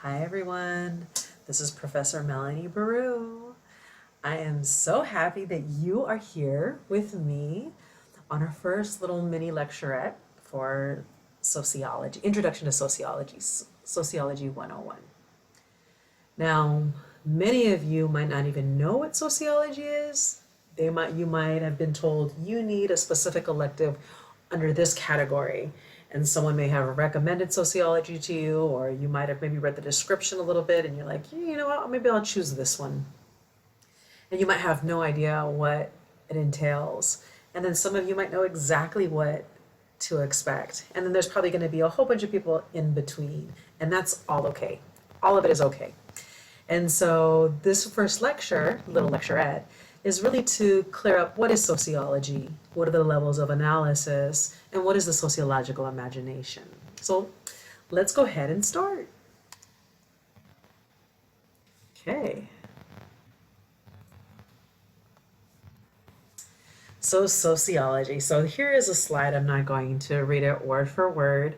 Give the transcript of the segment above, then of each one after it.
Hi everyone, this is Professor Melanie Baru. I am so happy that you are here with me on our first little mini lecturette for sociology, Introduction to Sociology, Sociology 101. Now, many of you might not even know what sociology is. You might have been told you need a specific elective under this category, and someone may have recommended sociology to you, or you might have maybe read the description a little bit and you're like, you know what, maybe I'll choose this one. And you might have no idea what it entails. And then some of you might know exactly what to expect. And then there's probably going to be a whole bunch of people in between. And that's all okay. All of it is okay. And so this first lecture, little lecturette, is really to clear up what is sociology, what are the levels of analysis, and what is the sociological imagination. So let's go ahead and start. Okay. So sociology. So here is a slide. I'm not going to read it word for word.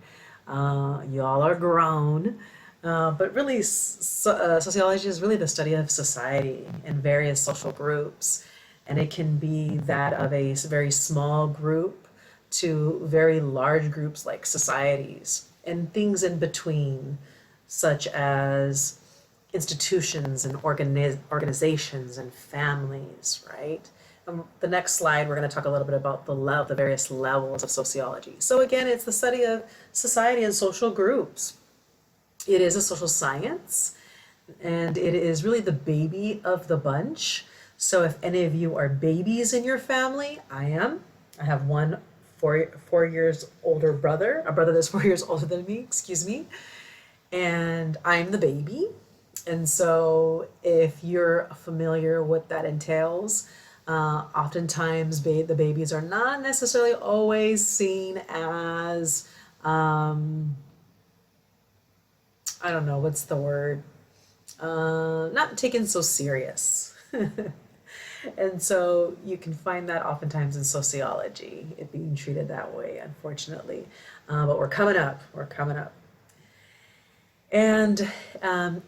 Y'all are grown. But really, sociology is really the study of society and various social groups. And it can be that of a very small group to very large groups like societies and things in between, such as institutions and organizations and families, right? The next slide, we're going to talk a little bit about the various levels of sociology. So again, it's the study of society and social groups. It is a social science, and it is really the baby of the bunch. So if any of you are babies in your family, I am. I have one 4 years older brother, a brother that's 4 years older than me, excuse me, and I'm the baby. And so if you're familiar what that entails, oftentimes the babies are not necessarily always seen as, I don't know, what's the word? Not taken so serious. And so you can find that oftentimes in sociology, it being treated that way, unfortunately. But we're coming up, we're coming up. And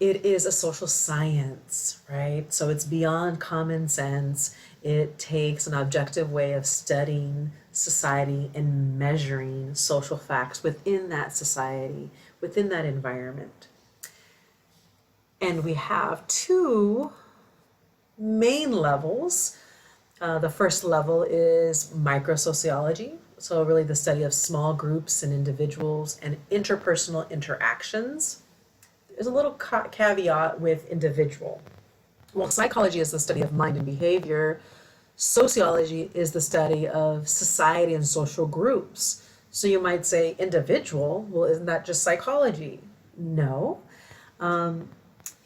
it is a social science, right? So it's beyond common sense. It takes an objective way of studying society and measuring social facts within that society, within that environment. And we have two main levels. The first level is microsociology, so really the study of small groups and individuals and interpersonal interactions. There's a little caveat with individual. Well, psychology is the study of mind and behavior. Sociology is the study of society and social groups. So you might say individual, well, isn't that just psychology? No.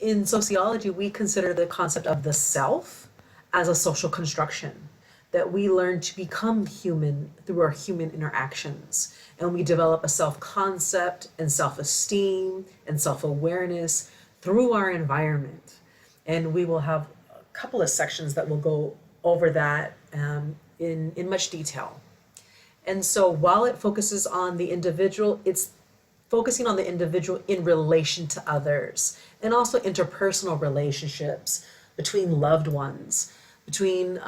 In sociology, we consider the concept of the self as a social construction, that we learn to become human through our human interactions. And we develop a self-concept and self-esteem and self-awareness through our environment. And we will have a couple of sections that will go over that in much detail. And so while it focuses on the individual, it's focusing on the individual in relation to others, and also interpersonal relationships between loved ones, between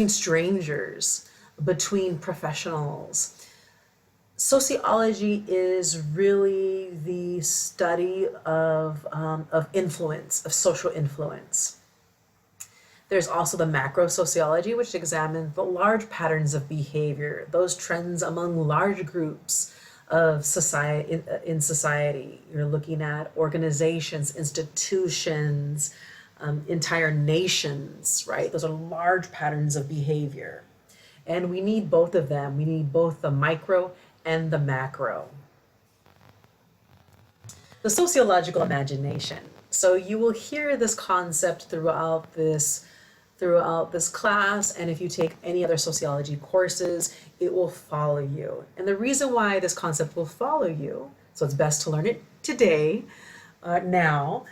strangers, between professionals. Sociology is really the study of influence, of social influence. There's also the macro sociology, which examines the large patterns of behavior, those trends among large groups of society in society. You're looking at organizations, institutions, entire nations, right? Those are large patterns of behavior. And we need both of them. We need both the micro and the macro. The sociological imagination. So you will hear this concept throughout this class, and if you take any other sociology courses, it will follow you. And the reason why this concept will follow you, so it's best to learn it today, now,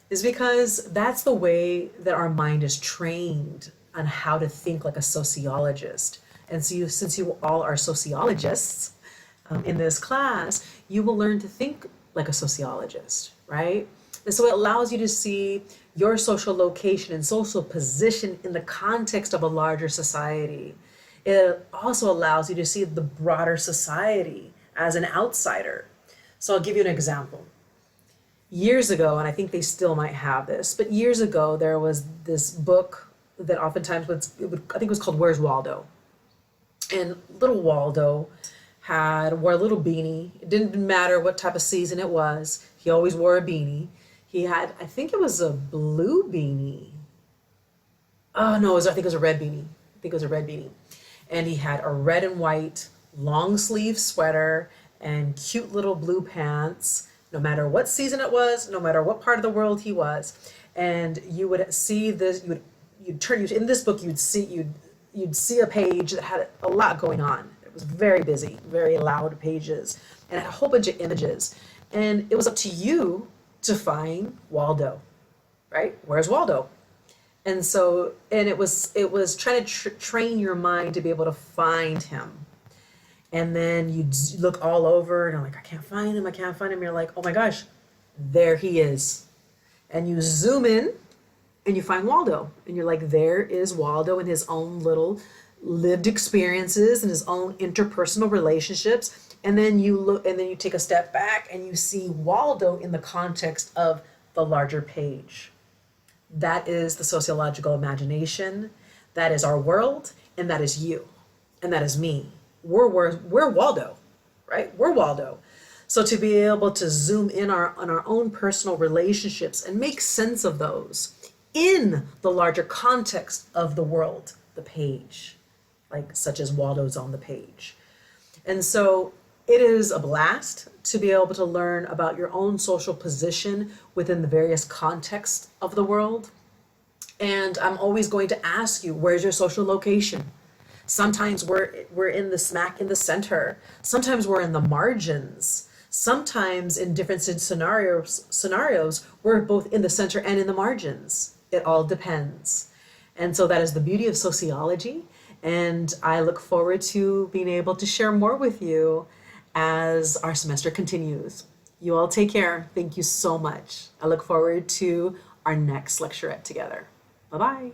is because that's the way that our mind is trained on how to think like a sociologist. And so since you all are sociologists in this class, you will learn to think like a sociologist, right? And so it allows you to see your social location and social position in the context of a larger society. It also allows you to see the broader society as an outsider. So I'll give you an example. Years ago, and I think they still might have this, but years ago there was this book that oftentimes I think it was called Where's Waldo? And little Waldo wore a little beanie. It didn't matter what type of season it was. He always wore a beanie. He had, I think it was a blue beanie. Oh no, I think it was a red beanie. I think it was a red beanie. And he had a red and white long sleeve sweater and cute little blue pants, no matter what season it was, no matter what part of the world he was. And you would see this, in this book, you'd see a page that had a lot going on. It was very busy, very loud pages, and a whole bunch of images. And it was up to you to find Waldo, right? Where's Waldo? And so, and it was trying to train your mind to be able to find him. And then you'd look all over and I'm like, I can't find him, I can't find him. You're like, oh my gosh, there he is. And you zoom in and you find Waldo. And you're like, there is Waldo in his own little lived experiences and his own interpersonal relationships. And then you look, and then you take a step back and you see Waldo in the context of the larger page. That is the sociological imagination. That is our world, and that is you, and that is me. We're Waldo, right? We're Waldo. So to be able to zoom in on our own personal relationships and make sense of those in the larger context of the world, the page, like such as Waldo's on the page. And so it is a blast to be able to learn about your own social position within the various contexts of the world. And I'm always going to ask you, where's your social location? Sometimes we're in the smack in the center. Sometimes we're in the margins. Sometimes in different scenarios, we're both in the center and in the margins. It all depends. And so that is the beauty of sociology. And I look forward to being able to share more with you as our semester continues. You all take care. Thank you so much. I look forward to our next lecturette together. Bye-bye.